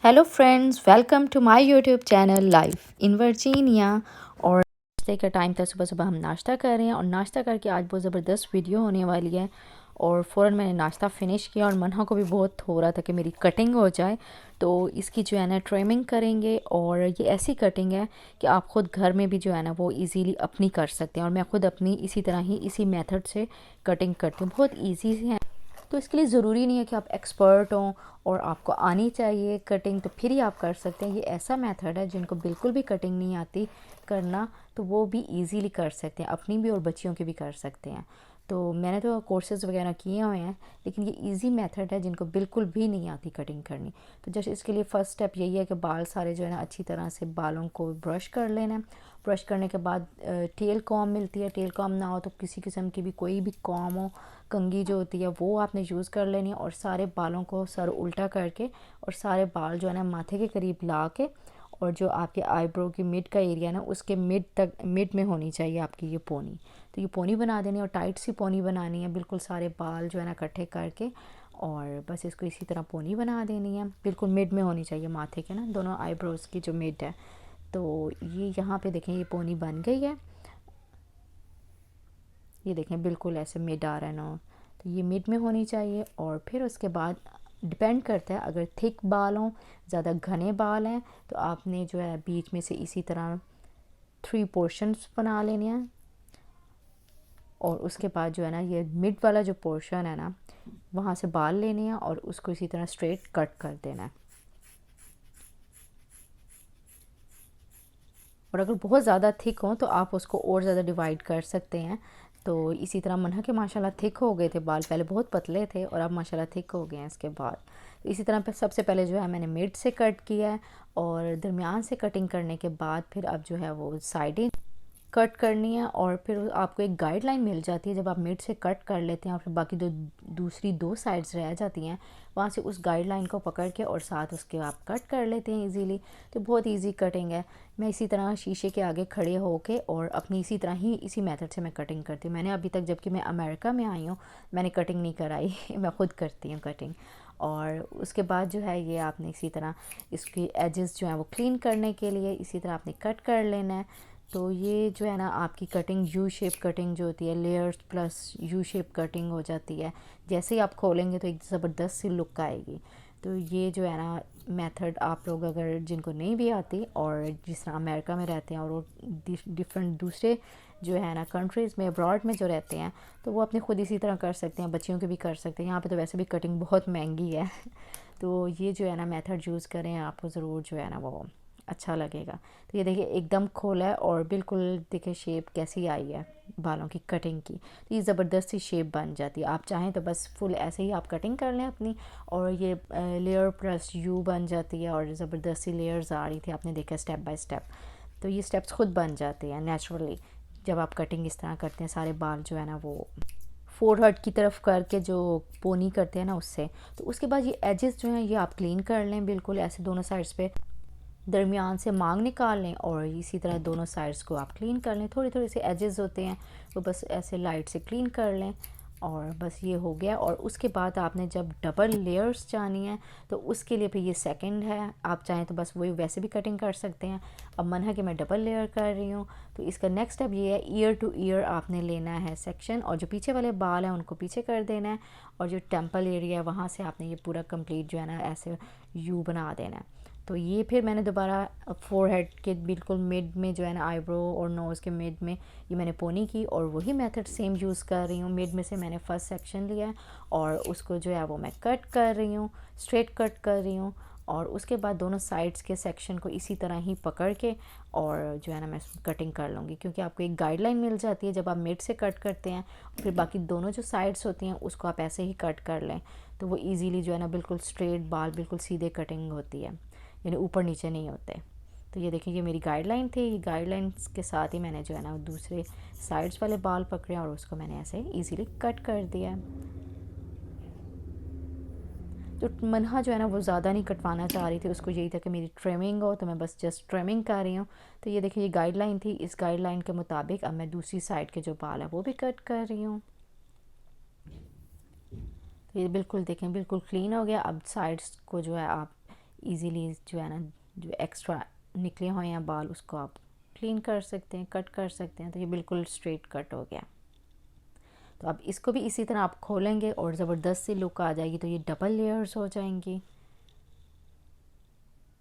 Hello friends, welcome to my YouTube channel life in Virginia. और नाश्ते का time था, सुबह सुबह हम नाश्ता कर रहे हैं और नाश्ता करके आज बहुत ज़बरदस्त वीडियो होने वाली है। और फ़ौरन मैंने नाश्ता फ़िनिश किया और मनहा को भी बहुत हो रहा था कि मेरी कटिंग हो जाए। तो इसकी जो है ना ट्रिमिंग करेंगे और ये ऐसी कटिंग है कि आप ख़ुद घर में भी जो है ना वो इजीली अपनी कर सकते हैं। और मैं ख़ुद अपनी इसी तरह ही इसी मेथड से कटिंग करती हूँ, बहुत ईजी है। तो इसके लिए ज़रूरी नहीं है कि आप एक्सपर्ट हों और आपको आनी चाहिए कटिंग तो फिर ही आप कर सकते हैं। ये ऐसा मेथड है जिनको बिल्कुल भी कटिंग नहीं आती करना, तो वो भी इजीली कर सकते हैं, अपनी भी और बच्चियों की भी कर सकते हैं। तो मैंने तो कोर्सेज़ वगैरह किए हुए हैं, लेकिन ये इजी मेथड है जिनको बिल्कुल भी नहीं आती कटिंग करनी। तो जैसे इसके लिए फ़र्स्ट स्टेप यही है कि बाल सारे जो है ना अच्छी तरह से बालों को ब्रश कर लेना है। ब्रश करने के बाद टेल कॉम मिलती है, टेल कॉम ना हो तो किसी किस्म की भी कोई भी कॉम हो, कंघी जो होती है वो आपने यूज़ कर लेनी है। और सारे बालों को सर उल्टा करके और सारे बाल जो है ना माथे के करीब ला के, और जो आपके आईब्रो की मिड का एरिया ना उसके मिड में होनी चाहिए आपकी ये पोनी। तो ये पोनी बना देनी है और टाइट सी पोनी बनानी है, बिल्कुल सारे बाल जो है ना इकट्ठे करके। और बस इसको इसी तरह पोनी बना देनी है, बिल्कुल मिड में होनी चाहिए माथे के ना, दोनों आईब्रोज़ की जो मिड है। तो ये यहाँ पे देखें ये पोनी बन गई है, ये देखें बिल्कुल ऐसे मिड आ रहा है ना, तो ये मिड में होनी चाहिए। और फिर उसके बाद डिपेंड करता है, अगर थिक बाल हों, ज़्यादा घने बाल हैं, तो आपने जो है बीच में से इसी तरह 3 पोर्शंस बना लेने हैं। और उसके बाद जो है ना ये मिड वाला जो पोर्शन है ना, वहाँ से बाल लेने हैं और उसको इसी तरह स्ट्रेट कट कर देना है। और अगर बहुत ज़्यादा थिक हो तो आप उसको और ज़्यादा डिवाइड कर सकते हैं। तो इसी तरह मनहा के माशाल्लाह थिक हो गए थे बाल, पहले बहुत पतले थे और अब माशाल्लाह थिक हो गए हैं इसके बाद। तो इसी तरह सबसे पहले जो है मैंने मिड से कट किया है और दरमियान से कटिंग करने के बाद फिर अब जो है वो साइडें कट करनी है। और फिर आपको एक गाइडलाइन मिल जाती है जब आप मिड से कट कर लेते हैं और फिर बाकी दूसरी दो साइड्स रह जाती हैं, वहाँ से उस गाइडलाइन को पकड़ के और साथ उसके आप कट कर लेते हैं इजीली। तो बहुत इजी कटिंग है। मैं इसी तरह शीशे के आगे खड़े होके और अपनी इसी तरह ही इसी मेथड से मैं कटिंग करती हूँ। मैंने अभी तक, जबकि मैं अमेरिका में आई हूँ, मैंने कटिंग नहीं कराई मैं ख़ुद करती हूँ कटिंग। और उसके बाद जो है ये आपने इसी तरह इसकी एजेस जो हैं वो क्लीन करने के लिए इसी तरह आपने कट कर लेना है। तो ये जो है ना आपकी कटिंग यू शेप कटिंग जो होती है, layers plus U shape cutting हो जाती है। जैसे ही आप खोलेंगे तो एक ज़बरदस्त सी लुक आएगी। तो ये जो है ना मेथड आप लोग अगर जिनको नहीं भी आती और जिस तरह अमेरिका में रहते हैं और वो डिफरेंट दूसरे जो है ना कंट्रीज़ में अब्रॉड में जो रहते हैं, तो वो अपने खुद इसी तरह कर सकते हैं, बच्चियों के भी कर सकते हैं। यहाँ पे तो वैसे भी कटिंग बहुत महंगी है तो ये जो है ना मेथड यूज़ करें, आपको ज़रूर जो है ना वो अच्छा लगेगा। तो ये देखिए एकदम खोला है और बिल्कुल देखिए शेप कैसी आई है बालों की कटिंग की। तो ये ज़बरदस्त सी शेप बन जाती है। आप चाहें तो बस फुल ऐसे ही आप कटिंग कर लें अपनी, और ये लेयर प्लस यू बन जाती है और ज़बरदस्त सी लेयर्स आ रही थी, आपने देखा स्टेप बाय स्टेप। तो ये स्टेप्स खुद बन जाते हैं नेचुरली जब आप कटिंग इस तरह करते हैं। सारे बाल जो है ना वो फोरहेड की तरफ करके जो पोनी करते हैं ना उससे। तो उसके बाद ये एजेस जो हैं ये आप क्लीन कर लें, बिल्कुल ऐसे दोनों साइड्स पे दरमियान से मांग निकाल लें और इसी तरह दोनों साइड्स को आप क्लीन कर लें। थोड़े थोड़े से एजेस होते हैं वो बस ऐसे लाइट से क्लीन कर लें और बस ये हो गया। और उसके बाद आपने जब डबल लेयर्स चाहनी है तो उसके लिए फिर ये सेकंड है, आप चाहें तो बस वही वैसे भी कटिंग कर सकते हैं। अब मन है कि मैं डबल लेयर कर रही हूँ, तो इसका नेक्स्ट स्टेप ये है, ईयर टू ईयर आपने लेना है सेक्शन, और जो पीछे वाले बाल हैं उनको पीछे कर देना है, और जो टेम्पल एरिया है वहाँ से आपने ये पूरा कंप्लीट जो है ना ऐसे यू बना देना है। तो ये फिर मैंने दोबारा फोरहेड के बिल्कुल मिड में जो है ना आईब्रो और नोज़ के मिड में ये मैंने पोनी की, और वही मेथड सेम यूज़ कर रही हूँ। मिड में से मैंने फर्स्ट सेक्शन लिया है और उसको जो है वो मैं कट कर रही हूँ, स्ट्रेट कट कर रही हूँ। और उसके बाद दोनों साइड्स के सेक्शन को इसी तरह ही पकड़ के और जो है ना मैं कटिंग कर लूँगी, क्योंकि आपको एक गाइडलाइन मिल जाती है जब आप मिड से कट करते हैं। फिर बाकी दोनों जो साइड्स होती हैं उसको आप ऐसे ही कट कर लें, तो वो ईज़िली जो है ना बिल्कुल स्ट्रेट बाल बिल्कुल सीधे कटिंग होती है, यानी ऊपर नीचे नहीं होते। तो ये देखिए ये मेरी गाइडलाइन थी, ये गाइडलाइंस के साथ ही मैंने जो है ना दूसरे साइड्स वाले बाल पकड़े और उसको मैंने ऐसे इजीली कट कर दिया। तो मनहा जो है ना वो ज़्यादा नहीं कटवाना चाह रही थी, उसको यही था कि मेरी ट्रिमिंग हो, तो मैं बस जस्ट ट्रिमिंग कर रही हूँ। तो ये देखिए ये गाइडलाइन थी, इस गाइडलाइन के मुताबिक अब मैं दूसरी साइड के जो बाल है वो भी कट कर रही हूँ। तो ये बिल्कुल देखें बिल्कुल क्लीन हो गया। अब साइड्स को जो है आप इजीली जो है ना जो एक्स्ट्रा निकले हुए हैं बाल उसको आप क्लीन कर सकते हैं, कट कर सकते हैं। तो ये बिल्कुल स्ट्रेट कट हो गया। तो अब इसको भी इसी तरह आप खोलेंगे और ज़बरदस्त सी लुक आ जाएगी। तो ये डबल लेयर्स हो जाएंगी।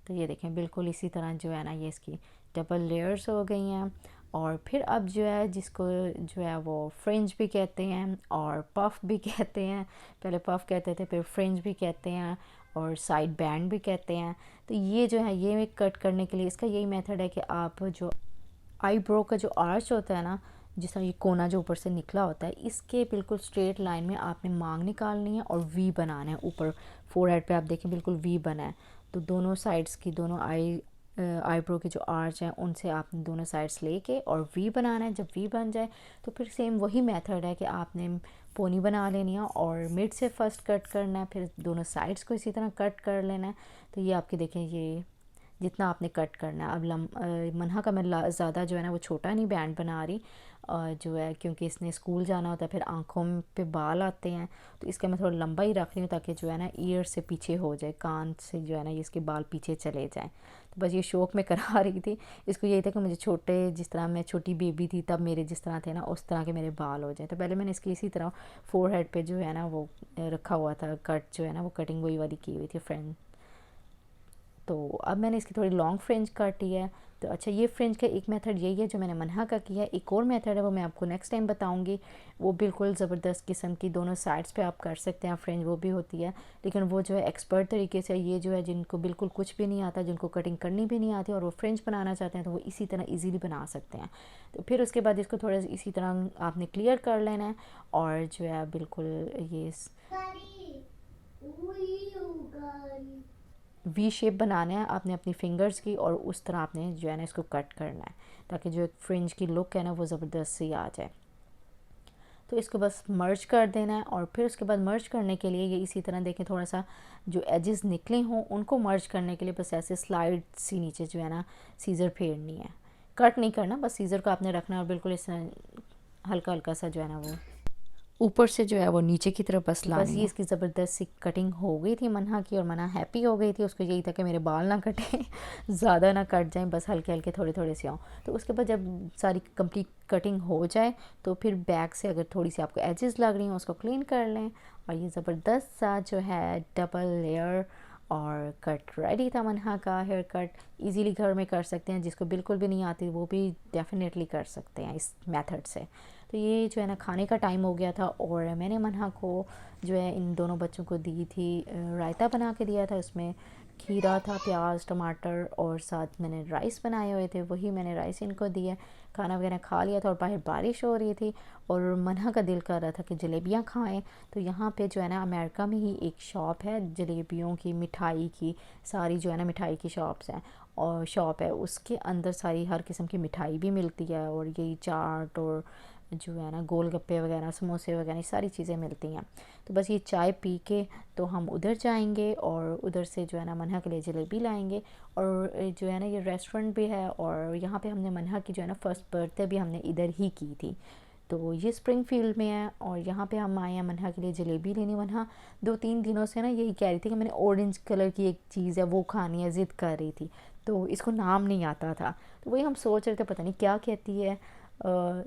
तो ये देखें बिल्कुल इसी तरह जो है ना ये इसकी डबल लेयर्स हो गई हैं। और फिर अब जो है जिसको जो है वो फ्रिंज भी कहते हैं और पफ भी कहते हैं। पहले पफ कहते थे, फिर फ्रिंज भी कहते हैं और साइड बैंड भी कहते हैं। तो ये जो है ये कट करने के लिए इसका यही मेथड है कि आप जो आईब्रो का जो आर्च होता है ना, जिस तरह ये कोना जो ऊपर से निकला होता है, इसके बिल्कुल स्ट्रेट लाइन में आपने मांग निकालनी है और वी बनाना है। ऊपर फोरहेड पे आप देखें बिल्कुल वी बना है। तो दोनों साइड्स की दोनों आईब्रो के जो आर्च हैं उनसे आपने दोनों साइड्स लेके और वी बनाना है। जब वी बन जाए तो फिर सेम वही मेथड है कि आपने पोनी बना लेनी है और मिड से फर्स्ट कट करना है, फिर दोनों साइड्स को इसी तरह कट कर लेना है। तो ये आपके देखें ये जितना आपने कट करना है। अब मनहा का मैं ज़्यादा जो है ना वो छोटा नहीं बैंड बना रही जो है, क्योंकि इसने स्कूल जाना होता है, फिर आँखों पे बाल आते हैं। तो इसका मैं थोड़ा लंबा ही रख रही हूँ ताकि जो है ना ईयर से पीछे हो जाए, कान से जो है ना ये इसके बाल पीछे चले जाएँ। तो बस ये शौक़ में करा रही थी। इसको यही था कि मुझे छोटे, जिस तरह मैं छोटी बेबी थी तब मेरे जिस तरह थे ना उस तरह के मेरे बाल हो जाए। तो पहले मैंने इसकी इसी तरह फोरहेड पे जो है ना वो रखा हुआ था, कट जो है ना वो कटिंग वही वाली की हुई थी फ्रेंड। तो अब मैंने इसकी थोड़ी लॉन्ग फ्रिंज काटी है। तो अच्छा ये फ्रिंज का एक मेथड यही है जो मैंने मनहा का किया है। एक और मेथड है वो मैं आपको नेक्स्ट टाइम बताऊंगी। वो बिल्कुल ज़बरदस्त किस्म की दोनों साइड्स पे आप कर सकते हैं फ्रिंज, वो भी होती है। लेकिन वो जो है एक्सपर्ट तरीके से, ये जो है जिनको बिल्कुल कुछ भी नहीं आता, जिनको कटिंग करनी भी नहीं आती और वो फ्रिंज बनाना चाहते हैं तो वो इसी तरह ईज़िली बना सकते हैं। तो फिर उसके बाद इसको थोड़ा इसी तरह आपने क्लियर कर लेना है और जो है बिल्कुल ये वी शेप बनाना है आपने अपनी फिंगर्स की और उस तरह आपने जो है ना इसको कट करना है ताकि जो फ्रिंज की लुक है ना वो ज़बरदस्त सी आ जाए। तो इसको बस मर्ज कर देना है और फिर उसके बाद मर्ज करने के लिए ये इसी तरह देखें थोड़ा सा जो एजेस निकले हों उनको मर्ज करने के लिए बस ऐसे स्लाइड सी नीचे जो है ना सीज़र फेरनी है, कट नहीं करना, बस सीज़र को आपने रखना और बिल्कुल इस हल्का हल्का सा जो है ना वो ऊपर से जो है वो नीचे की तरफ बस लानी है। बस ये इसकी ज़बरदस्त सी कटिंग हो गई थी मनहा की और मनहा हैप्पी हो गई थी। उसको यही था कि मेरे बाल ना कटें ज़्यादा ना कट जाएं, बस हल्के हल्के थोड़े थोड़े से हों। तो उसके बाद जब सारी कंप्लीट कटिंग हो जाए तो फिर बैक से अगर थोड़ी सी आपको एजेस लग रही हैं उसको क्लीन कर लें और ये ज़बरदस्त सा जो है डबल लेयर और कट रेडी था मनहा का। हेयर कट इजीली घर में कर सकते हैं, जिसको बिल्कुल भी नहीं आती वो भी डेफिनेटली कर सकते हैं इस मेथड से। तो ये जो है ना खाने का टाइम हो गया था और मैंने मनहा को जो है इन दोनों बच्चों को दी थी रायता बना के दिया था। उसमें खीरा था, प्याज, टमाटर और साथ मैंने राइस बनाए हुए थे, वही मैंने राइस इनको दिए। खाना वगैरह खा लिया था और बाहर बारिश हो रही थी और मनहा का दिल कर रहा था कि जलेबियाँ खाएं। तो यहाँ पे जो है ना अमेरिका में ही एक शॉप है जलेबियों की, मिठाई की, सारी जो है ना मिठाई की शॉप्स हैं और शॉप है उसके अंदर सारी हर किस्म की मिठाई भी मिलती है और यही चाट और जो है ना गोलगप्पे वगैरह, समोसे वगैरह सारी चीज़ें मिलती हैं। तो बस ये चाय पी के तो हम उधर जाएंगे और उधर से जो है ना मनहा के लिए जलेबी लाएंगे। और जो है ना ये रेस्टोरेंट भी है और यहाँ पे हमने मनहा की जो है ना फर्स्ट बर्थडे भी हमने इधर ही की थी। तो ये स्प्रिंगफील्ड में है और यहाँ पे हम आए हैं मनहा के लिए जलेबी लेने। मनहा 2-3 दिनों से ना यही कह रही थी कि मैंने ऑरेंज कलर की एक चीज़ है वो खानी है, ज़िद कर रही थी। तो इसको नाम नहीं आता था, तो वही हम सोच रहे थे पता नहीं क्या कहती है।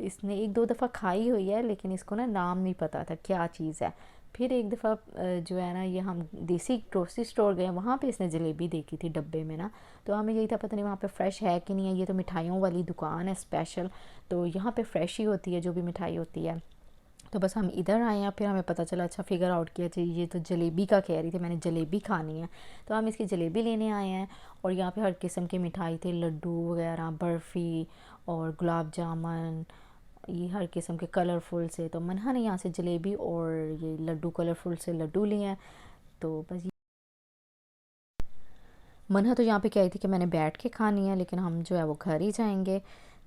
इसने 1-2 दफ़ा खाई हुई है लेकिन इसको ना नाम नहीं पता था क्या चीज़ है। फिर एक दफ़ा जो है ना ये हम देसी ग्रोसरी स्टोर गए, वहाँ पे इसने जलेबी देखी थी डब्बे में ना। तो हमें यही था पता नहीं वहाँ पे फ़्रेश है कि नहीं है, ये तो मिठाइयों वाली दुकान है स्पेशल, तो यहाँ पे फ़्रेश ही होती है जो भी मिठाई होती है। तो बस हम इधर आए हैं, फिर हमें पता चला, अच्छा फिगर आउट किया चाहिए ये तो जलेबी का कह रही थी, मैंने जलेबी खानी है। तो हम इसकी जलेबी लेने आए हैं और यहाँ पे हर किस्म की मिठाई थे, लड्डू वगैरह, बर्फ़ी और गुलाब जामुन, ये हर किस्म के कलरफुल से। तो मनहा ने यहाँ से जलेबी और ये लड्डू कलरफुल से लड्डू लिए हैं। तो बस मनहा तो यहाँ पे कह रही थी कि मैंने बैठ के खानी है, लेकिन हम जो है वो घर ही जाएंगे,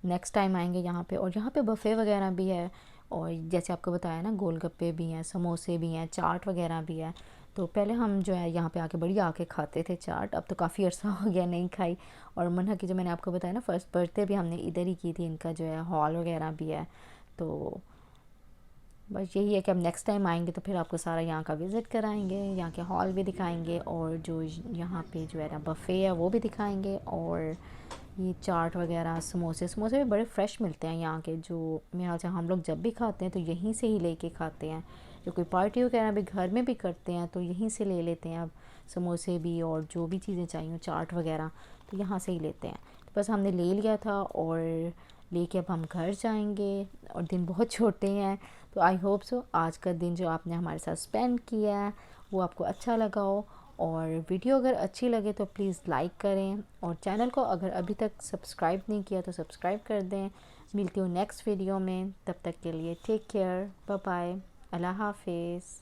नेक्स्ट टाइम आएंगे यहाँ पे। और यहाँ पे बफ़े वगैरह भी है और जैसे आपको बताया ना गोलगप्पे भी हैं, समोसे भी हैं, चाट वगैरह भी है। तो पहले हम जो है यहाँ पे आके बड़ी आके खाते थे चाट, अब तो काफ़ी अर्सा हो गया नहीं खाई। और मनहा की जो मैंने आपको बताया ना फर्स्ट बर्थडे भी हमने इधर ही की थी, इनका जो है हॉल वगैरह भी है। तो बस यही है कि अब नेक्स्ट टाइम आएंगे तो फिर आपको सारा यहाँ का विज़िट कराएंगे, यहाँ के हॉल भी दिखाएंगे और जो यहाँ पे जो है ना बफ़े है वो भी दिखाएंगे। और ये चाट वगैरह, समोसे समोसे भी बड़े फ़्रेश मिलते हैं यहाँ के, जो मेरे ख्याल से हम लोग जब भी खाते हैं तो यहीं से ही लेके खाते हैं। जो कोई पार्टी वगैरह भी घर में भी करते हैं तो यहीं से ले लेते हैं। अब समोसे भी और जो भी चीज़ें चाहिए, चाट वगैरह, तो यहाँ से ही लेते हैं। तो बस हमने ले लिया था और लेके अब हम घर जाएंगे। और दिन बहुत छोटे हैं, तो आई होप सो आज का दिन जो आपने हमारे साथ स्पेंड किया है वो आपको अच्छा लगा हो। और वीडियो अगर अच्छी लगे तो प्लीज़ लाइक करें, और चैनल को अगर अभी तक सब्सक्राइब नहीं किया तो सब्सक्राइब कर दें। मिलती हूँ नेक्स्ट वीडियो में, तब तक के लिए टेक केयर, बाय बाय, अल्लाह हाफिज़।